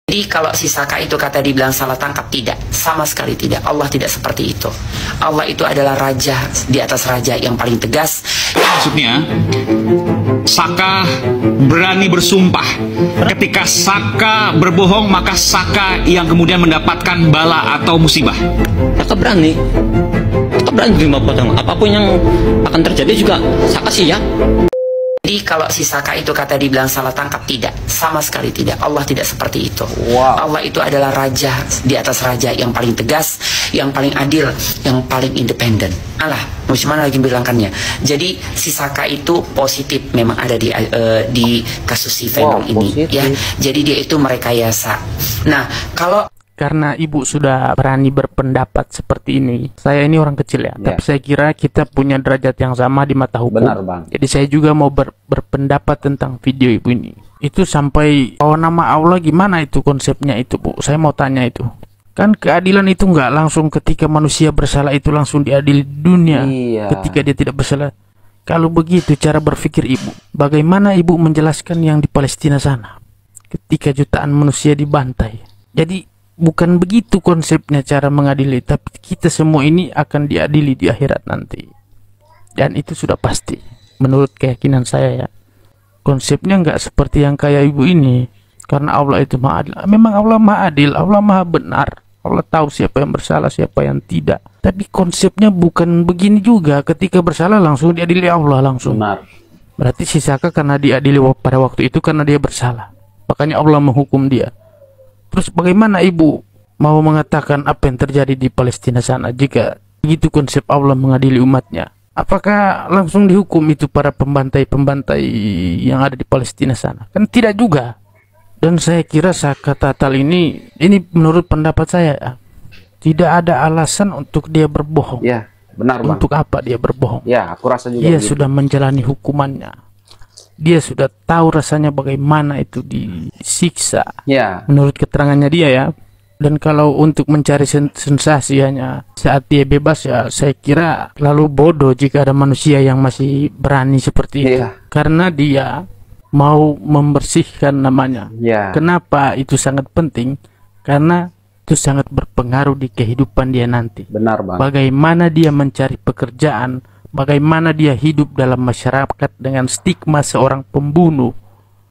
Jadi kalau si Saka itu kata dibilang salah tangkap, tidak, sama sekali tidak. Allah tidak seperti itu. Allah itu adalah raja di atas raja yang paling tegas. Maksudnya, Saka berani bersumpah. Ketika Saka berbohong, maka Saka yang kemudian mendapatkan bala atau musibah. Saka berani terima potong. Apapun yang akan terjadi juga Saka siap. Jadi kalau si Saka itu kata dibilang salah tangkap, tidak, sama sekali tidak. Allah tidak seperti itu. Allah itu adalah raja di atas raja yang paling tegas, yang paling adil, yang paling independen. Alah, bagaimana lagi bilangkannya? Jadi si Saka itu positif memang ada di kasus si Venom ini, ya. Jadi dia itu merekayasa. Nah, kalau karena ibu sudah berani berpendapat seperti ini, saya ini orang kecil ya, tapi saya kira kita punya derajat yang sama di mata hukum. Benar, Bang. Jadi saya juga mau berpendapat tentang video ibu ini. Itu sampai bawa nama Allah, gimana itu konsepnya itu, Bu? Saya mau tanya itu. Kan keadilan itu nggak langsung ketika manusia bersalah itu langsung diadili dunia. Ketika dia tidak bersalah. Kalau begitu cara berpikir ibu, bagaimana ibu menjelaskan yang di Palestina sana ketika jutaan manusia dibantai? Jadi bukan begitu konsepnya cara mengadili, tapi kita semua ini akan diadili di akhirat nanti. Dan itu sudah pasti, menurut keyakinan saya ya. Konsepnya nggak seperti yang kayak ibu ini, karena Allah itu maha adil. Memang Allah maha adil, Allah maha benar. Allah tahu siapa yang bersalah, siapa yang tidak. Tapi konsepnya bukan begini juga, ketika bersalah langsung diadili Allah langsung. Benar. Berarti si Saka karena diadili pada waktu itu karena dia bersalah, makanya Allah menghukum dia. Terus bagaimana ibu mau mengatakan apa yang terjadi di Palestina sana jika begitu konsep Allah mengadili umatnya? Apakah langsung dihukum itu para pembantai-pembantai yang ada di Palestina sana? Kan tidak juga. Dan saya kira Saka Tatal ini menurut pendapat saya, tidak ada alasan untuk dia berbohong. Ya, benar, Bang. Untuk apa dia berbohong? Ya, aku rasa juga dia begitu. Sudah menjalani hukumannya. Dia sudah tahu rasanya bagaimana itu disiksa. Ya. Menurut keterangannya dia ya. Dan kalau untuk mencari sensasi hanya saat dia bebas, ya saya kira lalu bodoh jika ada manusia yang masih berani seperti itu. Karena dia mau membersihkan namanya. Kenapa itu sangat penting? Karena itu sangat berpengaruh di kehidupan dia nanti. Benar, Bang. Bagaimana dia mencari pekerjaan, bagaimana dia hidup dalam masyarakat dengan stigma seorang pembunuh.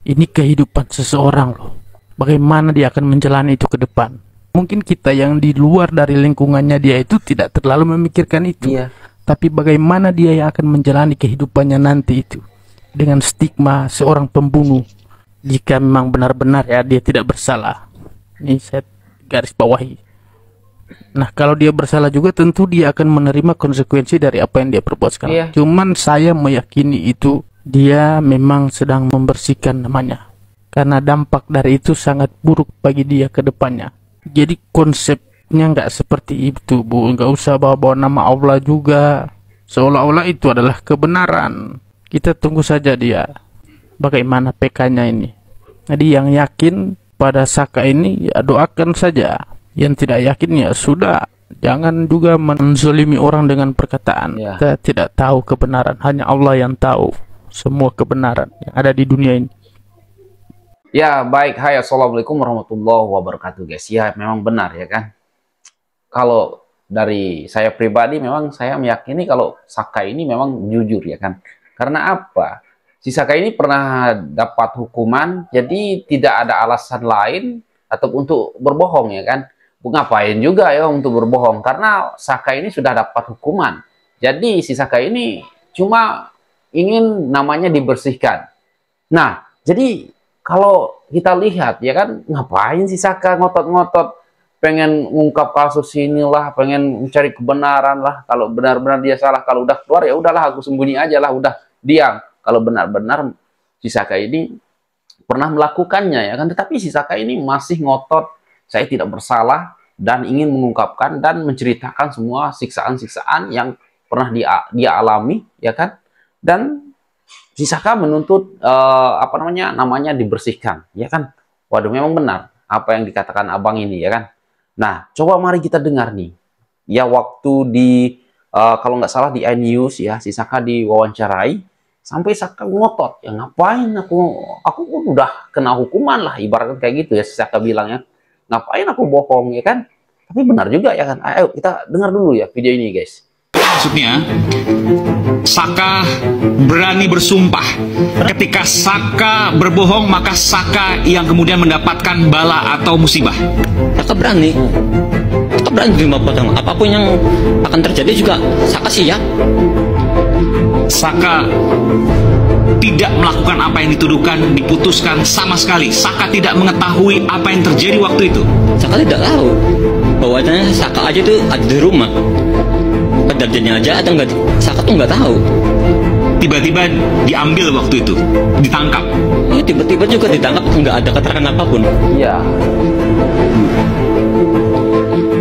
Ini kehidupan seseorang loh. Bagaimana dia akan menjalani itu ke depan. Mungkin kita yang di luar dari lingkungannya dia itu tidak terlalu memikirkan itu. Tapi bagaimana dia yang akan menjalani kehidupannya nanti itu. Dengan stigma seorang pembunuh. Jika memang benar-benar ya dia tidak bersalah. Ini saya garis bawahi. Nah, kalau dia bersalah juga tentu dia akan menerima konsekuensi dari apa yang dia perbuat sekarang. Cuman saya meyakini itu dia memang sedang membersihkan namanya. Karena dampak dari itu sangat buruk bagi dia ke depannya. Jadi konsepnya nggak seperti itu, Bu. Nggak usah bawa-bawa nama Allah juga. Seolah-olah itu adalah kebenaran. Kita tunggu saja dia bagaimana PK-nya ini. Jadi yang yakin pada Saka ini ya doakan saja. Yang tidak yakin ya sudah, jangan juga menzalimi orang dengan perkataan. Kita tidak tahu kebenaran, hanya Allah yang tahu semua kebenaran yang ada di dunia ini. Ya, baik. Hai, assalamualaikum warahmatullahi wabarakatuh, guys. Ya, memang benar ya kan. Kalau dari saya pribadi memang saya meyakini kalau Saka ini memang jujur ya kan. Karena apa? Si Saka ini pernah dapat hukuman, jadi tidak ada alasan lain atau untuk berbohong ya kan. Ngapain juga ya untuk berbohong, karena Saka ini sudah dapat hukuman. Jadi si Saka ini cuma ingin namanya dibersihkan. Nah, jadi kalau kita lihat ya kan, ngapain si Saka ngotot-ngotot pengen ngungkap kasus inilah, pengen mencari kebenaran lah. Kalau benar-benar dia salah, kalau udah keluar ya udahlah, aku sembunyi aja lah, udah diam. Kalau benar-benar si Saka ini pernah melakukannya ya kan, tetapi si Saka ini masih ngotot, saya tidak bersalah, dan ingin mengungkapkan dan menceritakan semua siksaan-siksaan yang pernah dia alami ya kan. Dan si Saka menuntut namanya dibersihkan ya kan. Waduh, memang benar apa yang dikatakan abang ini ya kan. Nah, coba mari kita dengar nih ya, waktu di kalau nggak salah di iNews ya, si Saka diwawancarai sampai Saka ngotot, ya ngapain aku pun udah kena hukuman lah, ibaratnya kayak gitu ya, Saka bilangnya, ngapain aku bohong ya kan. Tapi benar juga ya kan. Ayo kita dengar dulu ya video ini guys. Maksudnya, Saka berani bersumpah. Ketika Saka berbohong, maka Saka yang kemudian mendapatkan bala atau musibah. Saka berani. Saka berani terima potong. Apapun yang akan terjadi juga Saka siap. Saka tidak melakukan apa yang dituduhkan, diputuskan sama sekali. Saka tidak mengetahui apa yang terjadi waktu itu. Saka tidak tahu bahwasanya Saka aja itu ada di rumah. Kejadiannya aja atau enggak, Saka tuh nggak tahu. Tiba-tiba diambil waktu itu, ditangkap. Ya, tiba-tiba juga ditangkap, nggak ada keterangan apapun. Iya.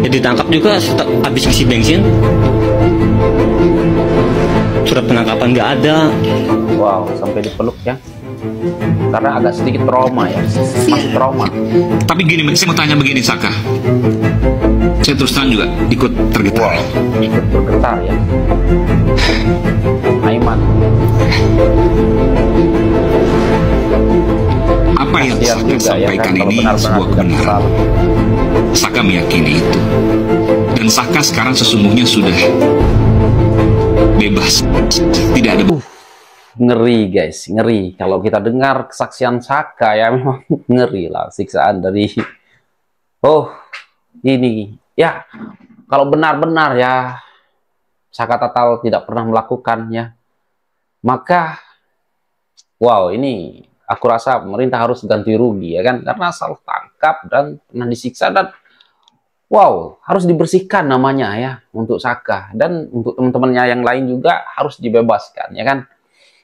Ya, ditangkap juga habis isi bensin. Surat penangkapan nggak ada. Wow, sampai dipeluk ya. Karena agak sedikit trauma ya, masih trauma. Tapi gini, saya mau tanya begini Saka. Saya terus terang juga ikut tergetar. Wow, ikut bergetar ya. Aiman. Apa yang Kasihan Saka juga ya sampaikan kan, kalau ini benar-benar sebuah tidak kebenaran. bersalah. Saka meyakini itu. Dan Saka sekarang sesungguhnya sudah bebas. Tidak ada Ngeri guys, ngeri. Kalau kita dengar kesaksian Saka ya memang ngeri lah, siksaan dari ini ya. Kalau benar-benar ya Saka Tatal tidak pernah melakukannya, maka wow, ini aku rasa pemerintah harus ganti rugi ya kan, karena salah tangkap dan pernah disiksa, dan wow, harus dibersihkan namanya ya untuk Saka, dan untuk teman-temannya yang lain juga harus dibebaskan ya kan.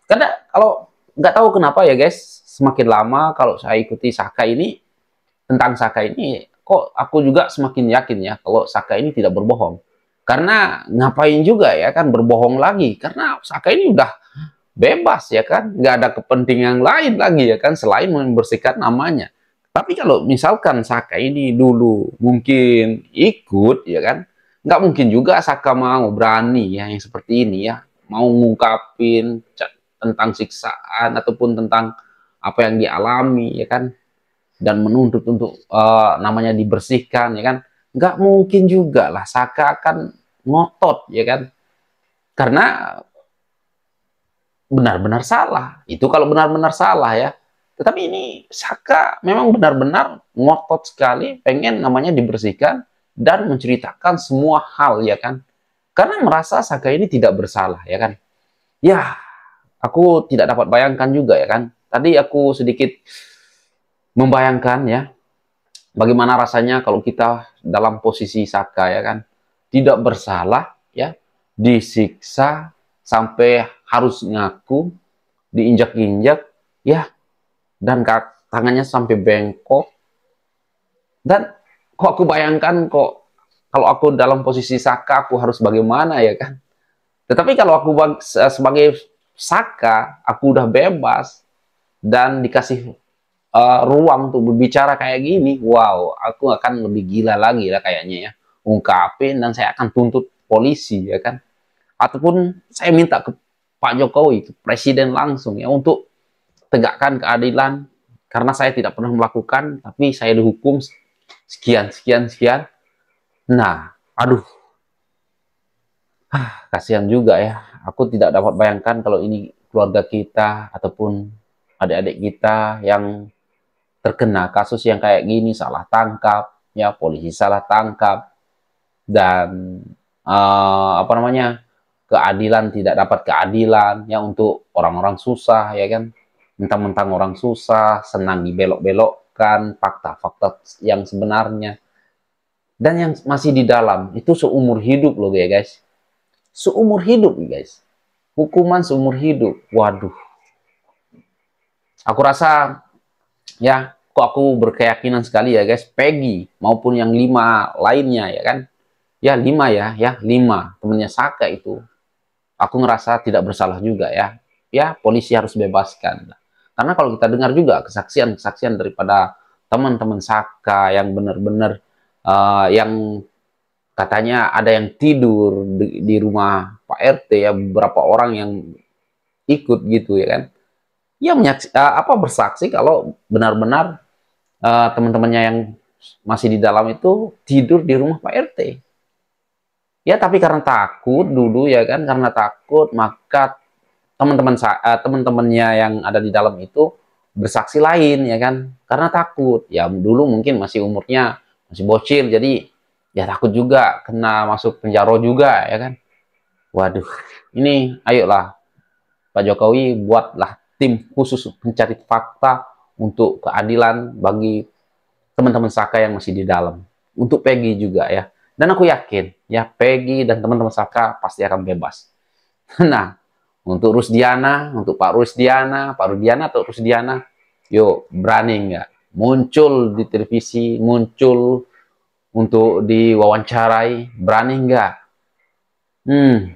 Karena kalau nggak tahu kenapa ya guys, semakin lama kalau saya ikuti Saka ini, tentang Saka ini, kok aku juga semakin yakin ya kalau Saka ini tidak berbohong. Karena ngapain juga ya kan berbohong lagi, karena Saka ini udah bebas ya kan, nggak ada kepentingan lain lagi ya kan selain membersihkan namanya. Tapi kalau misalkan Saka ini dulu mungkin ikut ya kan, nggak mungkin juga Saka mau berani ya yang seperti ini ya, mau ngungkapin tentang siksaan ataupun tentang apa yang dialami ya kan, dan menuntut untuk namanya dibersihkan ya kan. Nggak mungkin juga lah Saka akan ngotot ya kan, karena benar-benar salah. Itu kalau benar-benar salah ya. Tetapi ini Saka memang benar-benar ngotot sekali pengen namanya dibersihkan dan menceritakan semua hal ya kan, karena merasa Saka ini tidak bersalah ya kan. Ya, aku tidak dapat bayangkan juga ya kan. Tadi aku sedikit membayangkan ya, bagaimana rasanya kalau kita dalam posisi Saka ya kan, tidak bersalah ya, disiksa sampai harus ngaku, diinjak-injak ya, dan tangannya sampai bengkok. Dan kok aku bayangkan kok kalau aku dalam posisi Saka aku harus bagaimana ya kan. Tetapi kalau aku sebagai Saka, aku udah bebas dan dikasih ruang untuk berbicara kayak gini, wow, aku akan lebih gila lagi lah kayaknya ya, ungkapin, dan saya akan tuntut polisi ya kan, ataupun saya minta ke Pak Jokowi, ke Presiden langsung ya, untuk tegakkan keadilan, karena saya tidak pernah melakukan, tapi saya dihukum sekian. Nah, aduh, kasihan juga ya. Aku tidak dapat bayangkan kalau ini keluarga kita ataupun adik-adik kita yang terkena kasus yang kayak gini, salah tangkap ya, polisi salah tangkap, dan keadilan tidak dapat keadilan ya, untuk orang-orang susah ya kan, mentang-mentang orang susah senang dibelok-belokkan fakta-fakta yang sebenarnya, dan yang masih di dalam itu seumur hidup loh ya guys, seumur hidup guys, hukuman seumur hidup. Waduh, aku rasa ya, kok aku berkeyakinan sekali ya guys, Peggy maupun yang 5 lainnya ya kan, ya 5 ya 5 temennya Saka itu, aku ngerasa tidak bersalah juga ya. Ya, polisi harus bebaskan. Karena kalau kita dengar juga kesaksian daripada teman-teman Saka yang benar-benar yang katanya ada yang tidur di rumah Pak RT ya, beberapa orang yang ikut gitu ya kan. Ya bersaksi kalau benar-benar teman-temannya yang masih di dalam itu tidur di rumah Pak RT. Ya tapi karena takut dulu ya kan, karena takut maka teman-temannya yang ada di dalam itu bersaksi lain ya kan, karena takut. Ya dulu mungkin masih umurnya masih bocil, jadi ya takut juga kena masuk penjara juga ya kan. Waduh, ini ayolah Pak Jokowi buatlah tim khusus pencari fakta untuk keadilan bagi teman-teman Saka yang masih di dalam. Untuk Peggy juga ya. Dan aku yakin ya Peggy dan teman-teman Saka pasti akan bebas. Nah, untuk Rusdiana, untuk Pak Rudiana atau Rusdiana, yuk berani nggak? Muncul di televisi, muncul untuk diwawancarai, berani nggak?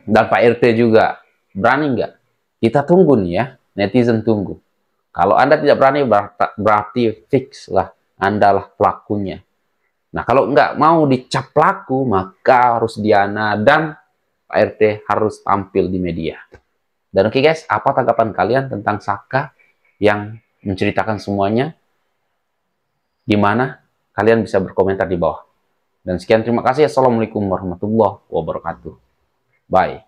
Dan Pak RT juga, berani nggak? Kita tunggu nih ya, netizen tunggu. Kalau Anda tidak berani, berarti fix lah, Anda lah pelakunya. Nah, kalau nggak mau dicap pelaku, maka Rusdiana dan Pak RT harus tampil di media. Dan oke guys, apa tanggapan kalian tentang Saka yang menceritakan semuanya? Gimana? Kalian bisa berkomentar di bawah. Dan sekian, terima kasih. Assalamualaikum warahmatullahi wabarakatuh. Bye.